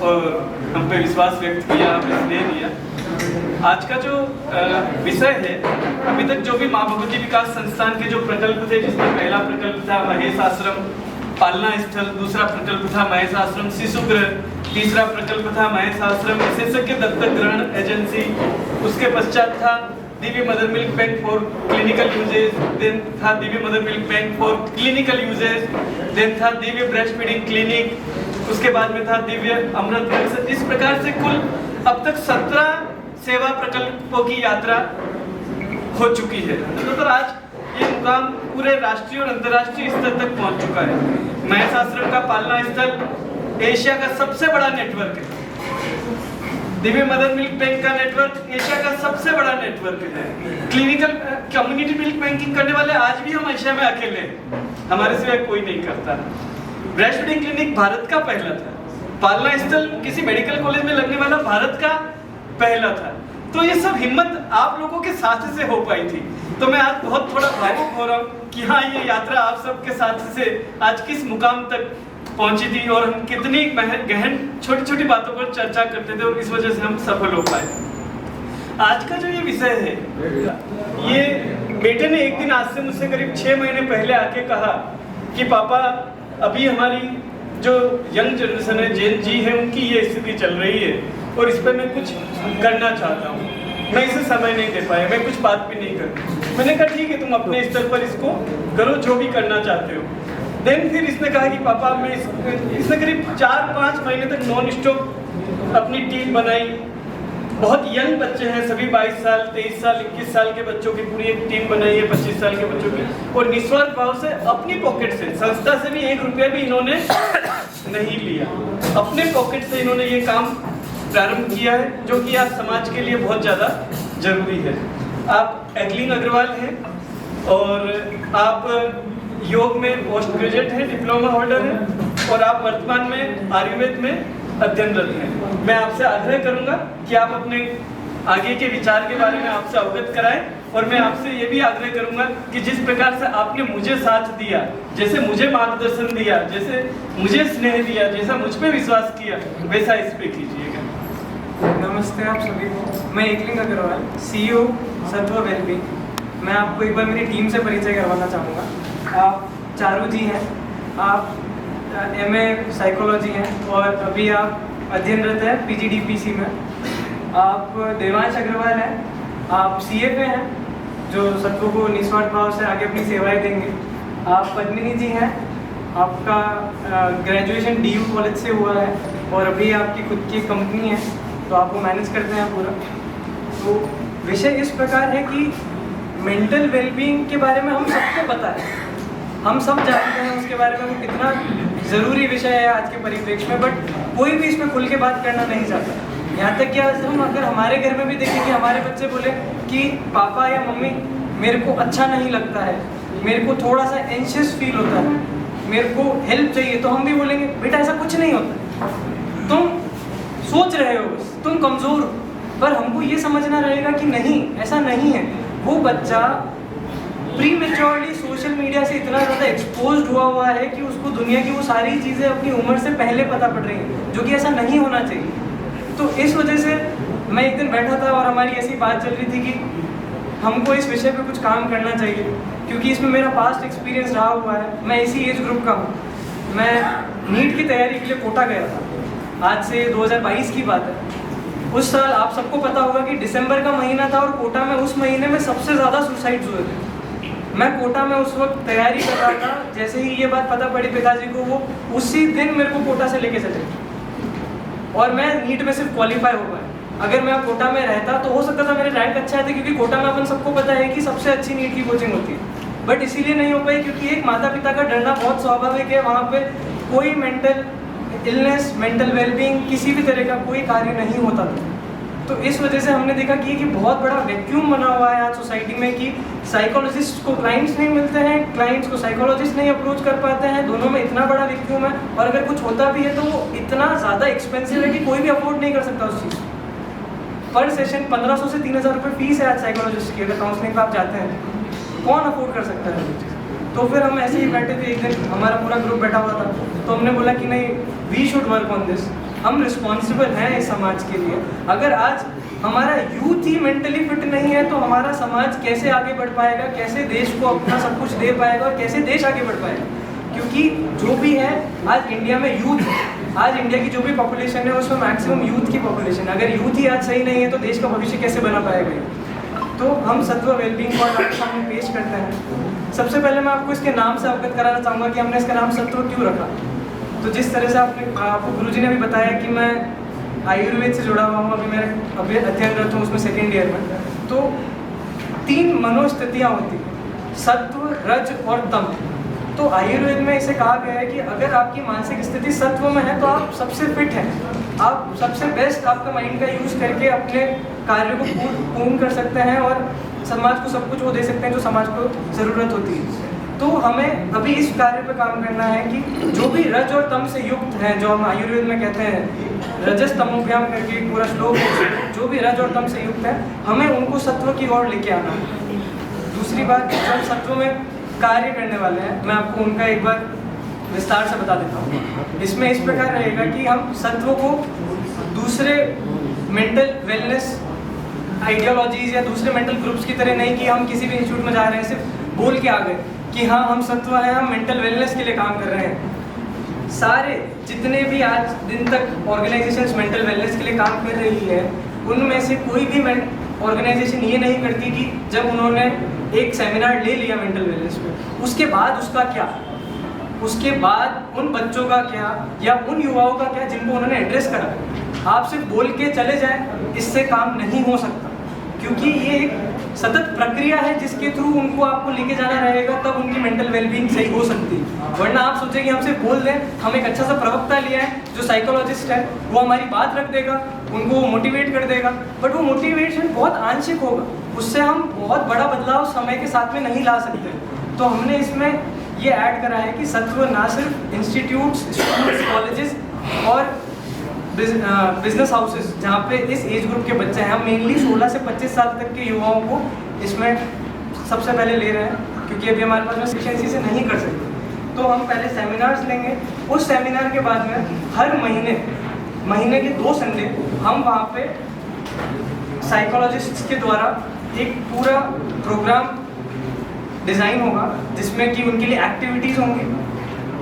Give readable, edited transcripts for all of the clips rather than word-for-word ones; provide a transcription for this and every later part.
और हम पे विश्वास व्यक्त किया, आपने स्नेह दिया। आज का जो विषय है, अभी तक जो भी माँ भगवती विकास संस्थान के जो प्रकल्प थे, जिसमें पहला प्रकल्प था महेश आश्रम पालना स्थल, दूसरा प्रकल्प था महेश आश्रम शिशु गृह, तीसरा प्रकल्प था महेश आश्रम विशेषज्ञ दत्तक ग्रहण एजेंसी, उसके पश्चात था Divya mother milk bank for clinical uses, then था Divya mother milk bank for clinical uses, then था दिव्य ब्रेस्ट फीडिंग क्लिनिक, उसके बाद में था दिव्य अमृत बैंक। इस प्रकार से कुल अब तक 17 सेवा प्रकल्पों की यात्रा हो चुकी है। तो आज ये मुकाम पूरे राष्ट्रीय और अंतर्राष्ट्रीय स्तर तक पहुंच चुका है। महेश आश्रम का पालना स्थल एशिया का सबसे बड़ा नेटवर्क है। दिव्य मदर मिल्क बैंक का नेटवर्क एशिया का सबसे बड़ा नेटवर्क है। क्लिनिकल कम्युनिटी मिल्क बैंकिंग करने वाले आज भी हम एशिया में अकेले हैं, हमारे सिवाय कोई नहीं करता। ब्रेस्ट फीडिंग क्लिनिक भारत का पहला था। पालना स्थल किसी मेडिकल कॉलेज में लगने वाला भारत का पहला था। तो ये सब हिम्मत आप लोगों के साथ से हो पाई थी। तो मैं आज बहुत थोड़ा भावुक हो रहा हूँ कि हाँ, ये यात्रा आप सबके साथ से आज किस मुकाम तक पहुंची थी और हम कितनी गहन छोटी छोटी बातों पर चर्चा करते थे और इस वजह से हम सफल हो पाए। आज का जो ये विषय है, ये बेटे ने एक दिन आज से मुझसे करीब 6 महीने पहले आके कहा कि पापा, अभी हमारी जो यंग जनरेशन है, जेन जी है, उनकी ये स्थिति चल रही है और इस पर मैं कुछ करना चाहता हूँ। मैं इसे समय नहीं दे पाया, मैं कुछ बात भी नहीं कर। मैंने कहा ठीक है, तुम अपने स्तर पर इसको करो जो भी करना चाहते हो। देन फिर इसने कहा कि पापा मैं इसने करीब 4-5 महीने तक नॉन स्टॉप अपनी टीम बनाई। बहुत यंग बच्चे हैं सभी, 22 साल 23 साल 21 साल के बच्चों की पूरी एक टीम बनाई है, 25 साल के बच्चों की, और निस्वार्थ भाव से अपनी पॉकेट से, संस्था से भी 1 रुपया भी इन्होंने नहीं लिया, अपने पॉकेट से इन्होंने ये काम प्रारंभ किया है, जो कि आज समाज के लिए बहुत ज़्यादा जरूरी है। आप एक्लिंग अग्रवाल हैं और आप योग में पोस्ट ग्रेजुएट हैं, डिप्लोमा होल्डर हैं और आप वर्तमान में आयुर्वेद में अध्ययनरत हैं। मैं आपसे आग्रह करूंगा कि आप अपने आगे के विचार के बारे में आपसे अवगत कराएं और मैं आपसे ये भी आग्रह करूंगा कि जिस प्रकार से आपने मुझे साथ दिया, जैसे मुझे मार्गदर्शन दिया, जैसे मुझे स्नेह दिया, जैसा मुझ पे विश्वास किया, वैसा इस पे कीजिएगा। नमस्ते आप सभी को। मैं एकलिंग अग्रवाल, CEO सत्व वेलबींग। मैं आपको एक बार मेरी टीम से परिचय करवाना चाहूँगा। आप चारू जी हैं, आप MA साइकोलॉजी हैं और अभी आप अध्ययनरत हैं PGDPC में। आप देवांश अग्रवाल हैं, आप CFA हैं, जो सत्व को निस्वार्थ भाव से आगे अपनी सेवाएं देंगे। आप पद्मिनी जी हैं, आपका ग्रेजुएशन DU कॉलेज से हुआ है और अभी आपकी खुद की कंपनी है, तो आप वो मैनेज करते हैं पूरा। तो विषय इस प्रकार है कि मेंटल वेलबींग के बारे में हम सबको पता है, हम सब जानते हैं उसके बारे में, वो कितना ज़रूरी विषय है आज के परिप्रेक्ष्य में, बट कोई भी इसमें खुल के बात करना नहीं चाहता। यहाँ तक कि हम अगर हमारे घर में भी देखें कि हमारे बच्चे बोले कि पापा या मम्मी मेरे को अच्छा नहीं लगता है, मेरे को थोड़ा सा एंशियस फील होता है, मेरे को हेल्प चाहिए, तो हम भी बोलेंगे बेटा ऐसा कुछ नहीं होता, तुम सोच रहे हो, तुम कमज़ोर हो। पर हमको ये समझना रहेगा कि नहीं, ऐसा नहीं है। वो बच्चा प्री मेच्योरली सोशल मीडिया से इतना ज़्यादा एक्सपोज हुआ है कि उसको दुनिया की वो सारी चीज़ें अपनी उम्र से पहले पता पड़ रही हैं, जो कि ऐसा नहीं होना चाहिए। तो इस वजह से मैं एक दिन बैठा था और हमारी ऐसी बात चल रही थी कि हमको इस विषय पे कुछ काम करना चाहिए, क्योंकि इसमें मेरा पास्ट एक्सपीरियंस रहा हुआ है। मैं इसी एज ग्रुप का हूँ। मैं नीट की तैयारी के लिए कोटा गया था, आज से 2022 की बात है। उस साल आप सबको पता होगा कि दिसंबर का महीना था और कोटा में उस महीने में सबसे ज़्यादा सुसाइड्स हुए थे। मैं कोटा में उस वक्त तैयारी कर रहा था, जैसे ही ये बात पता पड़ी पिताजी को, वो उसी दिन मेरे को कोटा से लेके चले और मैं नीट में सिर्फ क्वालिफाई हो पाया। अगर मैं कोटा में रहता तो हो सकता था मेरे रैंक अच्छा आते, क्योंकि कोटा में अपन सबको पता है कि सबसे अच्छी नीट की कोचिंग होती है। बट इसीलिए नहीं हो पाई क्योंकि एक माता पिता का डरना बहुत स्वाभाविक है। वहाँ पे कोई मेंटल इलनेस, मेंटल वेलबींग, किसी भी तरह का कोई कार्य नहीं होता था। तो इस वजह से हमने देखा कि बहुत बड़ा वैक्यूम बना हुआ है आज सोसाइटी में कि साइकोलॉजिस्ट को क्लाइंट्स नहीं मिलते हैं, क्लाइंट्स को साइकोलॉजिस्ट नहीं अप्रोच कर पाते हैं। दोनों में इतना बड़ा वैक्यूम है और अगर कुछ होता भी है तो वो इतना ज़्यादा एक्सपेंसिव है कि कोई भी अफोर्ड नहीं कर सकता उस चीज़। पर सेशन 1500 से 3000 रुपये फीस है आज साइकोलॉजिस्ट की। अगर काउंसलिंग पर आप जाते हैं, कौन अफोर्ड कर सकता है? तो फिर हम ऐसे ही बैठे थे, एक दिन हमारा पूरा ग्रुप बैठा हुआ था, तो हमने बोला कि नहीं, we should work on this, हम रिस्पॉन्सिबल हैं इस समाज के लिए। अगर आज हमारा यूथ ही मेंटली फिट नहीं है तो हमारा समाज कैसे आगे बढ़ पाएगा, कैसे देश को अपना सब कुछ दे पाएगा और कैसे देश आगे बढ़ पाएगा। क्योंकि जो भी है आज इंडिया में यूथ, आज इंडिया की जो भी पॉपुलेशन है उसमें मैक्सिमम यूथ की पॉपुलेशन है। अगर यूथ ही आज सही नहीं है तो देश का भविष्य कैसे बना पाएगा ये? तो हम सत्व वेलबींग को आपके सामने पेश करते हैं। सबसे पहले मैं आपको इसके नाम से अवगत कराना चाहूँगा कि हमने इसका नाम सत्व क्यों रखा। तो जिस तरह से आपको गुरुजी ने भी बताया कि मैं आयुर्वेद से जुड़ा हुआ हूँ, अभी अध्ययनरत हूँ उसमें सेकेंड ईयर में। तो 3 मनोस्थितियाँ होती हैं, सत्व, रज और तम। तो आयुर्वेद में इसे कहा गया है कि अगर आपकी मानसिक स्थिति सत्व में है तो आप सबसे फिट हैं, आप सबसे बेस्ट आपका माइंड का यूज करके अपने कार्य को पूर्ण कर सकते हैं और समाज को सब कुछ वो दे सकते हैं जो समाज को ज़रूरत होती है। तो हमें अभी इस कार्य पर काम करना है कि जो भी रज और तम से युक्त हैं, जो हम आयुर्वेद में कहते हैं रजस तमोभ्याम करके एक पूरा श्लोक है, जो भी रज और तम से युक्त है हमें उनको सत्व की ओर लेके आना है। दूसरी बात, जो हम सत्व में कार्य करने वाले हैं, मैं आपको उनका एक बार विस्तार से बता देता हूँ। इसमें इस प्रकार रहेगा कि हम सत्व को दूसरे मेंटल वेलनेस आइडियोलॉजीज या दूसरे मेंटल ग्रुप्स की तरह नहीं कि हम किसी भी इंस्टीट्यूट में जा रहे हैं सिर्फ बोल के आ गए कि हाँ हम सत्व हैं, हम मेंटल वेलनेस के लिए काम कर रहे हैं। सारे जितने भी आज दिन तक ऑर्गेनाइजेशंस मेंटल वेलनेस के लिए काम कर रही है, उनमें से कोई भी ऑर्गेनाइजेशन ये नहीं करती कि जब उन्होंने एक सेमिनार ले लिया मेंटल वेलनेस पे, उसके बाद उसका क्या, उसके बाद उन बच्चों का क्या या उन युवाओं का क्या जिनको उन्होंने एड्रेस करा। आप सिर्फ बोल के चले जाएं, इससे काम नहीं हो सकता, क्योंकि ये एक सतत प्रक्रिया है जिसके थ्रू उनको आपको लेके जाना रहेगा, तब उनकी मेंटल वेलबींग सही हो सकती है। वरना आप सोचें कि हम सिर्फ बोल दें, हम एक अच्छा सा प्रवक्ता लिया है जो साइकोलॉजिस्ट है, वो हमारी बात रख देगा, उनको मोटिवेट कर देगा, बट वो मोटिवेशन बहुत आंशिक होगा, उससे हम बहुत बड़ा बदलाव समय के साथ में नहीं ला सकते। तो हमने इसमें ये ऐड करा है कि सत्व ना सिर्फ इंस्टीट्यूट्स, स्कूल्स, कॉलेजेस और बिजनेस हाउसेस जहाँ पे इस एज ग्रुप के बच्चे हैं, हम मेनली 16 से 25 साल तक के युवाओं को इसमें सबसे पहले ले रहे हैं, क्योंकि अभी हमारे पास में एफिशिएंसी से नहीं कर सकते। तो हम पहले सेमिनार्स लेंगे, उस सेमिनार के बाद में हर महीने के 2 संडे हम वहाँ पे साइकोलॉजिस्ट्स के द्वारा एक पूरा प्रोग्राम डिज़ाइन होगा जिसमें कि उनके लिए एक्टिविटीज़ होंगी।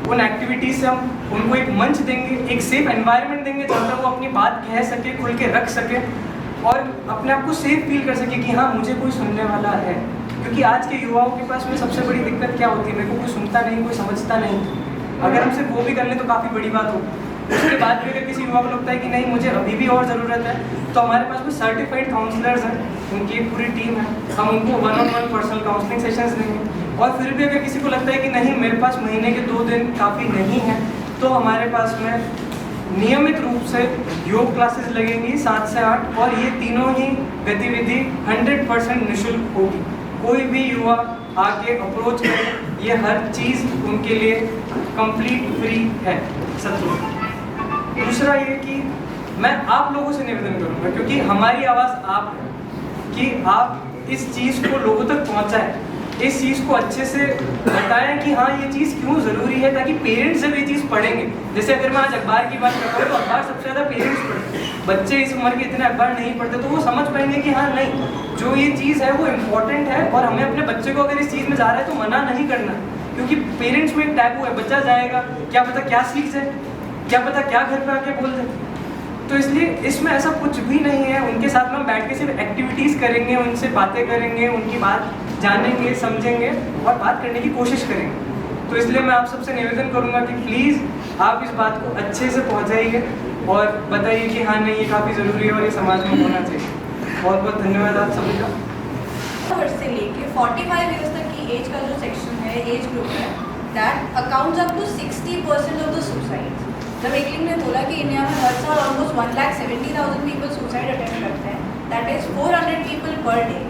उन एक्टिविटीज से हम उनको एक मंच देंगे, एक सेफ एनवायरनमेंट देंगे जहाँ पर वो अपनी बात कह सके, खुल के रख सके और अपने आप को सेफ फील कर सके कि हाँ मुझे कोई सुनने वाला है। क्योंकि आज के युवाओं के पास में सबसे बड़ी दिक्कत क्या होती है, मेरे को कोई सुनता नहीं, कोई समझता नहीं। अगर हम सिर्फ वो भी कर लें तो काफ़ी बड़ी बात हो। उसके बाद भी अगर किसी युवा को लगता है कि नहीं मुझे अभी भी और ज़रूरत है, तो हमारे पास में सर्टिफाइड काउंसलर्स हैं, उनकी एक पूरी टीम है, हम उनको 1-on-1 पर्सनल काउंसलिंग सेशंस देंगे। और फिर भी अगर किसी को लगता है कि नहीं मेरे पास महीने के 2 दिन काफ़ी नहीं है, तो हमारे पास में नियमित रूप से योग क्लासेस लगेंगी 7 से 8, और ये तीनों ही गतिविधि 100% निःशुल्क होगी। कोई भी युवा आके अप्रोच करे, ये हर चीज़ उनके लिए कंप्लीट फ्री है सत्व। दूसरा ये कि मैं आप लोगों से निवेदन करूँगा, क्योंकि हमारी आवाज़ आप है, कि आप इस चीज़ को लोगों तक पहुँचाएं, इस चीज़ को अच्छे से बताएं कि हाँ ये चीज़ क्यों ज़रूरी है, ताकि पेरेंट्स जब ये चीज़ पढ़ेंगे, जैसे अगर मैं आज अखबार की बात करता हूँ तो अखबार सबसे ज़्यादा पेरेंट्स पढ़ते हैं, बच्चे इस उम्र के इतने अखबार नहीं पढ़ते, तो वो समझ पाएंगे कि हाँ नहीं जो ये चीज़ है वो इम्पोर्टेंट है और हमें अपने बच्चे को अगर इस चीज़ में जा रहा है तो मना नहीं करना। क्योंकि पेरेंट्स में एक टैबू है, बच्चा जाएगा क्या पता क्या सीख जाए, क्या पता क्या घर पे आके बोल दे। तो इसलिए इसमें ऐसा कुछ भी नहीं है। उनके साथ में हम बैठ के सिर्फ एक्टिविटीज़ करेंगे, उनसे बातें करेंगे, उनकी बात जानेंगे, समझेंगे और बात करने की कोशिश करेंगे। तो इसलिए मैं आप सबसे निवेदन करूंगा कि प्लीज़ आप इस बात को अच्छे से पहुंचाइए और बताइए कि हाँ नहीं ये काफ़ी ज़रूरी है और ये समाज में होना चाहिए। बहुत बहुत धन्यवाद आप सभी का। वर्ष से लेके 45 ईयर्स तक की एज का जो सेक्शन है, एज ग्रुप है, that accounts up to 60% of the suicide. जब एकलिंग ने बोला कि इंडिया में हर साल ऑलमोस्ट 1,70,000 पीपल सुसाइड अटेम्प्ट करते हैं, that is 400 people per day.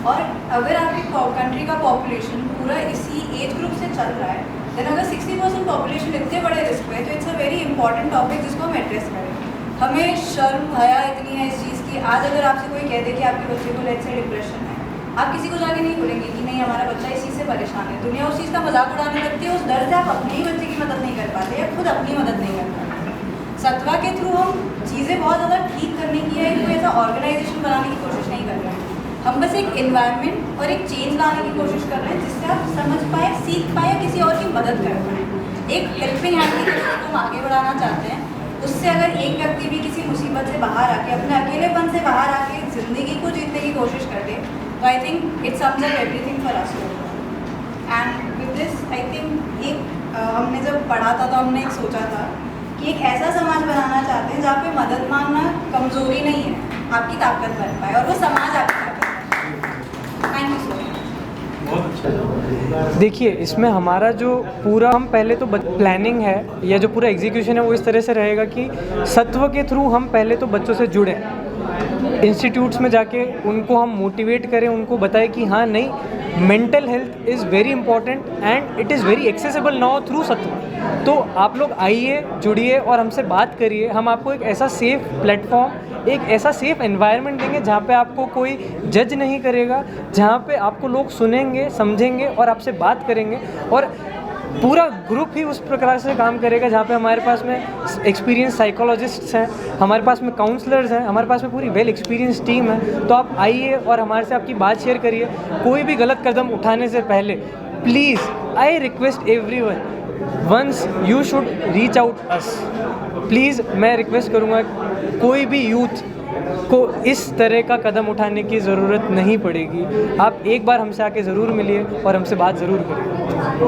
और अगर आपकी कंट्री का पॉपुलेशन पूरा इसी एज ग्रुप से चल रहा है, देन अगर 60% पॉपुलेशन इतने बड़े रिस्क पे है, तो it's a very important topic जिसको हम एड्रेस करें। हमें शर्म हया इतनी है इस चीज़ की, आज अगर आपसे कोई कह दे कि आपके बच्चे को लेट से डिप्रेशन है, आप किसी को जाके नहीं बोलेंगे कि नहीं हमारा बच्चा इस चीज़ से परेशान है। दुनिया उस चीज़ का मजाक उड़ाने लगती है, उस डर से आप अपने ही बच्चे की मदद नहीं कर पाते या खुद अपनी मदद नहीं कर पाते। सत्वा के थ्रू हम चीज़ें बहुत ज़्यादा ठीक करने की या कोई ऐसा ऑर्गेनाइजेशन बनाने की कोशिश नहीं कर रहे हैं। हम बस एक इन्वायरमेंट और एक चेंज लाने की कोशिश कर रहे हैं जिससे आप समझ पाए, सीख पाए, किसी और की मदद कर पाए। एक हेल्पिंग हैंड की तरफ हम आगे बढ़ाना चाहते हैं। उससे अगर एक व्यक्ति भी किसी मुसीबत से बाहर आके, अपने अकेलेपन से बाहर आके ज़िंदगी को जीतने की कोशिश कर दे, तो I think it sums up everything for us. And with this I think एक हमने जब पढ़ा था तो हमने एक सोचा था कि एक ऐसा समाज बनाना चाहते हैं जहाँ पे मदद मांगना कमज़ोरी नहीं है, आपकी ताकत बन पाए और वो समाज आपकी ताकत बन पाए। Thank you so much. बहुत अच्छा। देखिए, इसमें हमारा जो पूरा हम पहले तो प्लानिंग है या जो पूरा एग्जीक्यूशन है वो इस तरह से रहेगा कि सत्व के थ्रू हम पहले तो बच्चों से जुड़ें, इंस्टीट्यूट्स में जाके उनको हम मोटिवेट करें, उनको बताएं कि हाँ नहीं, mental health is very important and it is very accessible now through सत्व। तो आप लोग आइए, जुड़िए और हमसे बात करिए। हम आपको एक ऐसा सेफ प्लेटफॉर्म, एक ऐसा सेफ एनवायरनमेंट देंगे जहाँ पे आपको कोई जज नहीं करेगा, जहाँ पे आपको लोग सुनेंगे, समझेंगे और आपसे बात करेंगे। और पूरा ग्रुप ही उस प्रकार से काम करेगा जहाँ पे हमारे पास में एक्सपीरियंस साइकोलॉजिस्ट्स हैं, हमारे पास में काउंसलर्स हैं, हमारे पास में पूरी वेल एक्सपीरियंस टीम है। तो आप आइए और हमारे से आपकी बात शेयर करिए। कोई भी गलत कदम उठाने से पहले please, I request everyone, once you should reach out us. Please मैं रिक्वेस्ट करूँगा, कोई भी यूथ को इस तरह का कदम उठाने की ज़रूरत नहीं पड़ेगी। आप एक बार हमसे आके ज़रूर मिलिए और हमसे बात ज़रूर करिए।